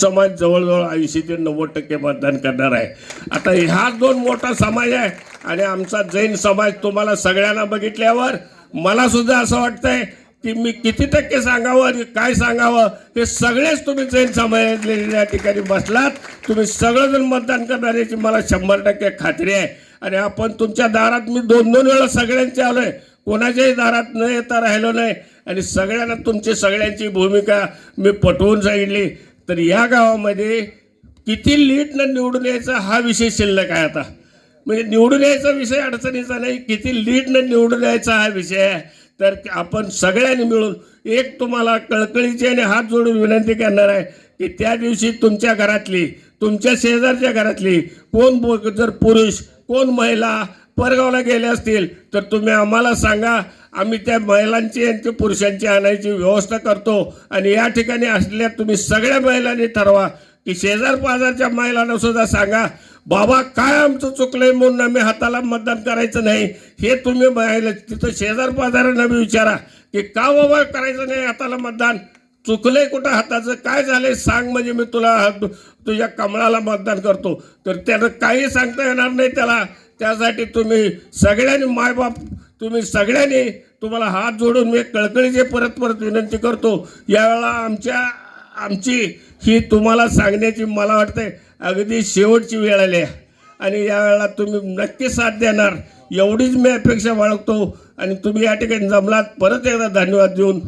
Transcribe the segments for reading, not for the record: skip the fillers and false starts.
समाज जवळजवळ 80 ते 90% मतदान करणार आहे। आता हा दोन मोठा समाज आहे आणि आमचा जैन समाज तुम्हाला सगळ्यांना बघितल्यावर मला सुद्धा असं वाटतंय की मी किती टक्के सांगावं आणि काय सांगावं हे सगळेच तुम्ही जैन समाजातले या ठिकाणी बसलात, तुम्ही सगळेजण मतदान करणार याची मला 100% खात्री आहे। आणि आपण तुमच्या दारात मी 2-2 वेळा सगळ्यांचे आलोय, कोणाच्याही दारात न येता राहिलो नाही आणि सगळ्यांना तुमची सगळ्यांची भूमिका मी पटवून सांगितली। तर या गावामध्ये किती लीडनं निवडून यायचा हा विषय शिल्लक आहे। आता म्हणजे निवडून यायचा विषय अडचणीचा नाही, किती लीडनं निवडून यायचा हा विषय आहे। तर आपण सगळ्यांनी मिळून एक तुम्हाला कळकळीची आणि हात जोडून विनंती करणार आहे की त्या दिवशी तुमच्या घरातली, तुमच्या शेजारच्या घरातली कोण जर पुरुष कोण महिला परगावला गेले असतील तर तुम्ही आम्हाला सांगा, आम्ही त्या महिलांची आणि पुरुषांची आणायची व्यवस्था करतो। आणि या ठिकाणी असलेल्या तुम्ही सगळ्या महिलांनी ठरवा की शेजार पाजारच्या महिलांना सुद्धा सांगा, बाबा काय आमचं चुकलंय म्हणून आम्ही हाताला मतदान करायचं नाही, हे तुम्ही महिला तिथं शेजार पाजारांना बी विचारा की का बाबा करायचं नाही हाताला मतदान, चुकलंय कुठं हाताचं, काय झालंय सांग म्हणजे मी तुझ्या कमळाला मतदान करतो। तर त्यानं काही सांगता येणार नाही त्याला, त्यासाठी तुम्ही सगळ्यांनी मायबाप तुम्ही सगळ्यांनी तुम्हाला हात जोडून मी कळकळीचे परत विनंती करतो। यावेळेला आमची ही तुम्हाला सांगण्याची मला वाटतंय अगदी शेवटची वेळ आली आहे आणि यावेळेला तुम्ही नक्की साथ देणार एवढीच मी अपेक्षा बाळगतो। आणि तुम्ही या ठिकाणी जमलात परत एकदा धन्यवाद देऊन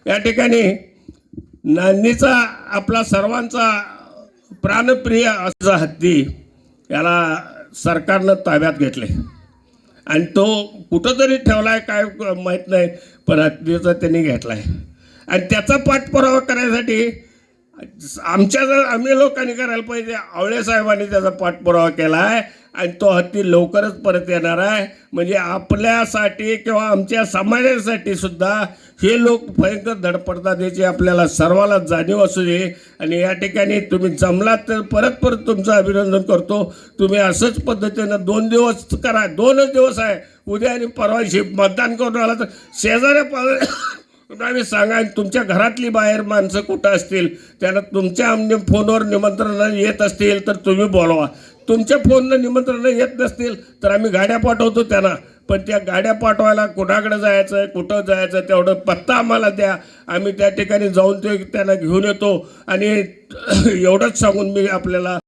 या ठिकाणी नांदीचा आपला सर्वांचा प्राणप्रिय असा हत्ती याला सरकारनं ताब्यात घेतले आणि तो कुठंतरी ठेवलाय काय माहीत नाही, पण हत्तीचा त्यांनी घेतलाय आणि त्याचा पाठपुरावा करण्यासाठी आम्ही लोकांनी करायला पाहिजे। आवळे साहेबांनी त्याचा पाठपुरावा केला आहे आणि तो हत्ती लवकरच परत येणार आहे। म्हणजे आपल्यासाठी किंवा आमच्या समाजासाठी सुद्धा हे लोक भयंकर धडपडतात याची आपल्याला सर्वाला जाणीव असू दे। आणि या ठिकाणी तुम्ही जमलात तर परत तुमचं अभिनंदन करतो। तुम्ही असंच पद्धतीनं 2 दिवस करा, 2च दिवस आहे, उद्या आणि परवाशी मतदान करून आला तर शेजाऱ्या आम्ही सांगा, तुमच्या घरातली बाहेर माणसं कुठं असतील त्यांना तुमच्या फोनवर निमंत्रण येत असतील तर तुम्ही बोलवा, तुमच्या फोननं निमंत्रण येत नसतील तर आम्ही गाड्या पाठवतो त्यांना, पण त्या गाड्या पाठवायला कुणाकडे जायचं आहे कुठं जायचं तेवढं पत्ता आम्हाला द्या, आम्ही त्या ठिकाणी जाऊन ते त्यांना घेऊन येतो। आणि एवढंच सांगून मी आपल्याला